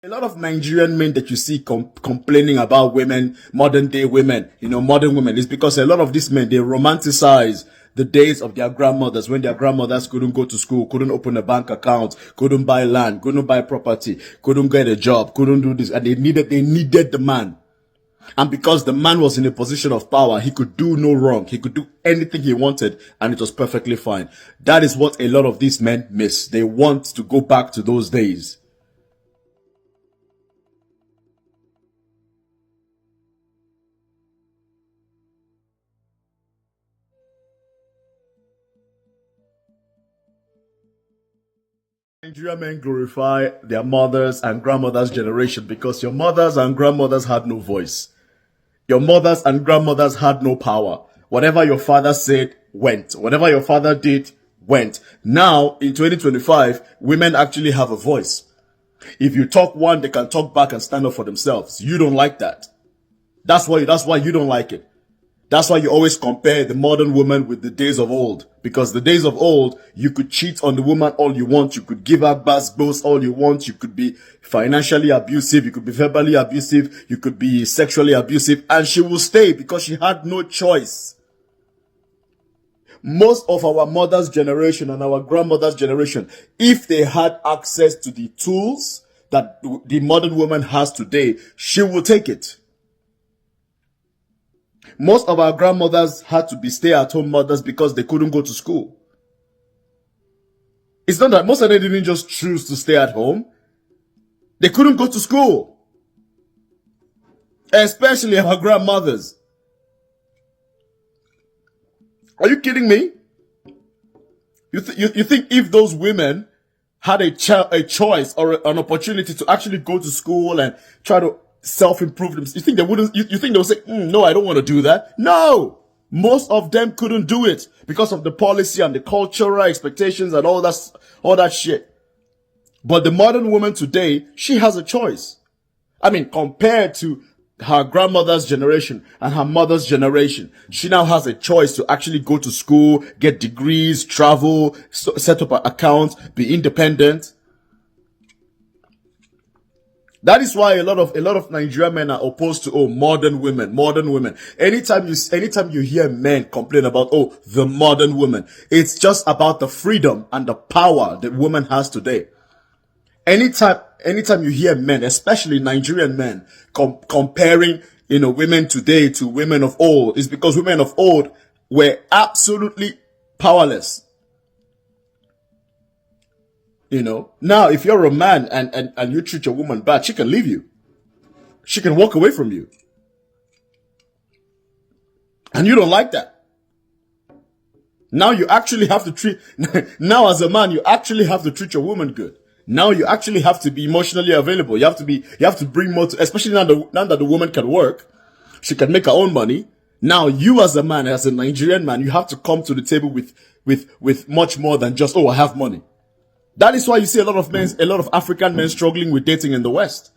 A lot of Nigerian men that you see complaining about women, modern day women, modern women, is because a lot of these men, they romanticize the days of their grandmothers when their grandmothers couldn't go to school, couldn't open a bank account, couldn't buy land, couldn't buy property, couldn't get a job, couldn't do this, and they needed the man. And because the man was in a position of power, he could do no wrong. He could do anything he wanted, and it was perfectly fine. That is what a lot of these men miss. They want to go back to those days. Nigerian men glorify their mothers and grandmothers' generation because your mothers and grandmothers had no voice. Your mothers and grandmothers had no power. Whatever your father said went. Whatever your father did went. Now, in 2025, women actually have a voice. If you talk one, they can talk back and stand up for themselves. You don't like that. That's why you don't like it. That's why you always compare the modern woman with the days of old. Because the days of old, you could cheat on the woman all you want. You could give her boss all you want. You could be financially abusive. You could be verbally abusive. You could be sexually abusive. And she will stay because she had no choice. Most of our mother's generation and our grandmother's generation, if they had access to the tools that the modern woman has today, she will take it. Most of our grandmothers had to be stay-at-home mothers because they couldn't go to school. It's not that most of them didn't just choose to stay at home. They couldn't go to school. Especially our grandmothers. Are you kidding me? You think if those women had a choice or an opportunity to actually go to school and try to self-improve themselves, you think they wouldn't? You think they would say, "No, I don't want to do that"? No, most of them couldn't do it because of the policy and the cultural expectations and all that shit. But the modern woman today, she has a choice. I mean, compared to her grandmother's generation and her mother's generation, she now has a choice to actually go to school, get degrees, travel, set up an account, be independent. That is why a lot of Nigerian men are opposed to modern women. Anytime you hear men complain about the modern woman, it's just about the freedom and the power that woman has today. Anytime you hear men, especially Nigerian men, comparing women today to women of old, is because women of old were absolutely powerless. Now if you're a man and you treat your woman bad, she can leave you. She can walk away from you. And you don't like that. Now you actually have to treat, now as a man, you actually have to treat your woman good. Now you actually have to be emotionally available. You have to bring more to, especially now that the woman can work. She can make her own money. Now you as a man, as a Nigerian man, you have to come to the table with much more than just, I have money. That is why you see a lot of African men struggling with dating in the West.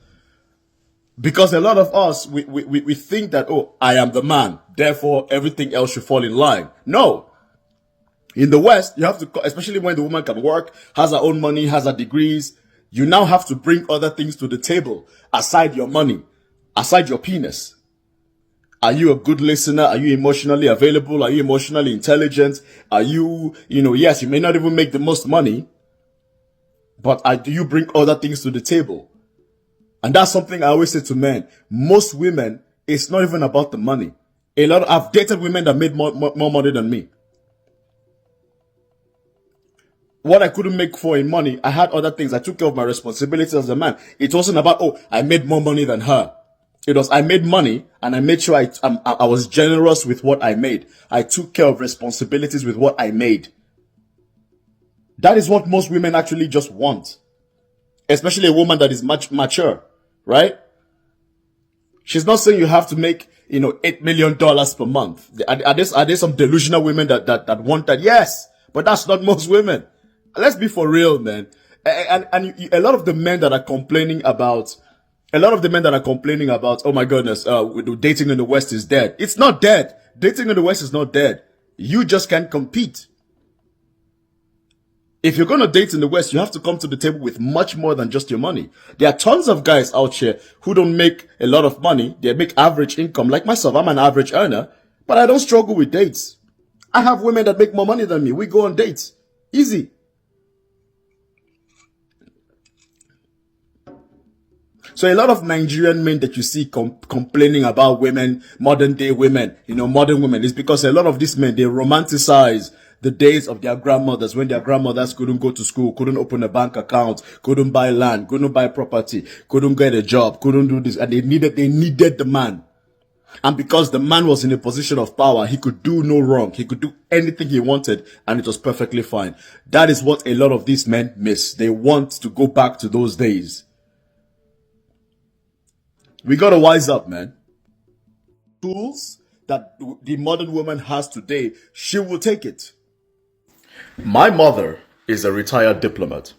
Because a lot of us, we think that, I am the man, therefore everything else should fall in line. No. In the West, you have to, especially when the woman can work, has her own money, has her degrees, you now have to bring other things to the table, aside your money, aside your penis. Are you a good listener? Are you emotionally available? Are you emotionally intelligent? Are you, yes, you may not even make the most money, but do you bring other things to the table? And that's something I always say to men. Most women, it's not even about the money. I've dated women that made more money than me. What I couldn't make for in money, I had other things. I took care of my responsibilities as a man. It wasn't about, I made more money than her. It was, I made money and I made sure I was generous with what I made. I took care of responsibilities with what I made. That is what most women actually just want. Especially a woman that is much mature, right? She's not saying you have to make, $8 million per month. Are there some delusional women that want that? Yes, but that's not most women. Let's be for real, man. And a lot of the men that are complaining about, oh my goodness, dating in the West is dead. It's not dead. Dating in the West is not dead. You just can't compete. If you're going to date in the West, you have to come to the table with much more than just your money. There are tons of guys out here who don't make a lot of money. They make average income. Like myself, I'm an average earner, but I don't struggle with dates. I have women that make more money than me. We go on dates. Easy. So a lot of Nigerian men that you see complaining about women, modern day women, modern women, is because a lot of these men, they romanticize the days of their grandmothers, when their grandmothers couldn't go to school, couldn't open a bank account, couldn't buy land, couldn't buy property, couldn't get a job, couldn't do this, and they needed the man. And because the man was in a position of power, he could do no wrong. He could do anything he wanted, and it was perfectly fine. That is what a lot of these men miss. They want to go back to those days. We gotta wise up, man. Tools that the modern woman has today, she will take it. My mother is a retired diplomat.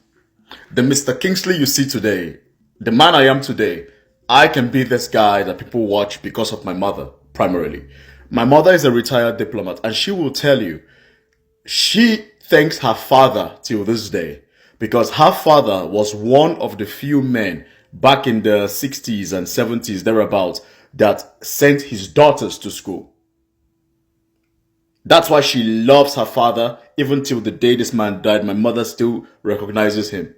The Mr. Kingsley you see today, the man I am today, I can be this guy that people watch because of my mother, primarily. My mother is a retired diplomat, and she will tell you, she thanks her father till this day, because her father was one of the few men back in the 60s and 70s, thereabouts, that sent his daughters to school. That's why she loves her father. Even till the day this man died, my mother still recognizes him.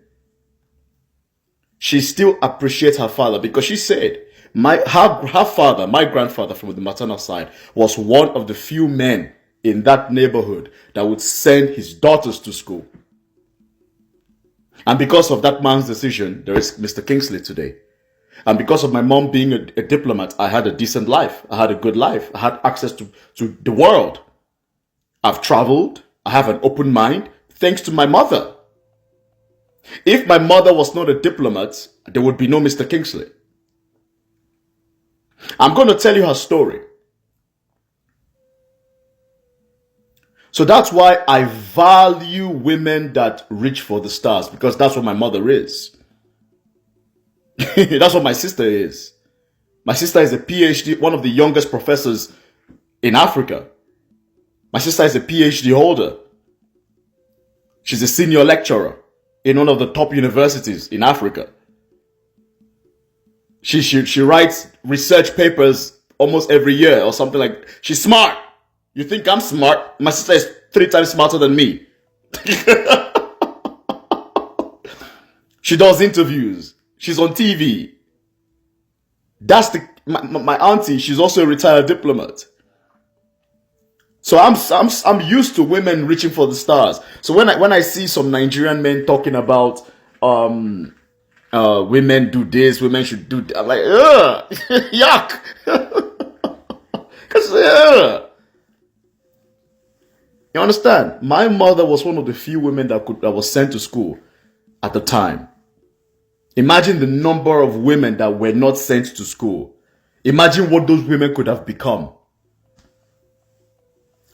She still appreciates her father because she said, her father, my grandfather from the maternal side, was one of the few men in that neighborhood that would send his daughters to school. And because of that man's decision, there is Mr. Kingsley today. And because of my mom being a diplomat, I had a decent life. I had a good life. I had access to the world. I've traveled. I have an open mind thanks to my mother. If my mother was not a diplomat, there would be no Mr. Kingsley. I'm going to tell you her story. So that's why I value women that reach for the stars, because that's what my mother is. That's what my sister is. My sister is a PhD, one of the youngest professors in Africa. My sister is a PhD holder. She's a senior lecturer in one of the top universities in Africa. She writes research papers almost every year or something like. She's smart. You think I'm smart? My sister is 3 times smarter than me. She does interviews. She's on TV. That's my auntie. She's also a retired diplomat. So I'm used to women reaching for the stars. So when I see some Nigerian men talking about women do this, women should do that, I'm like, ugh, yuck. Cause you understand? My mother was one of the few women that was sent to school at the time. Imagine the number of women that were not sent to school. Imagine what those women could have become.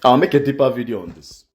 I'll make a deeper video on this.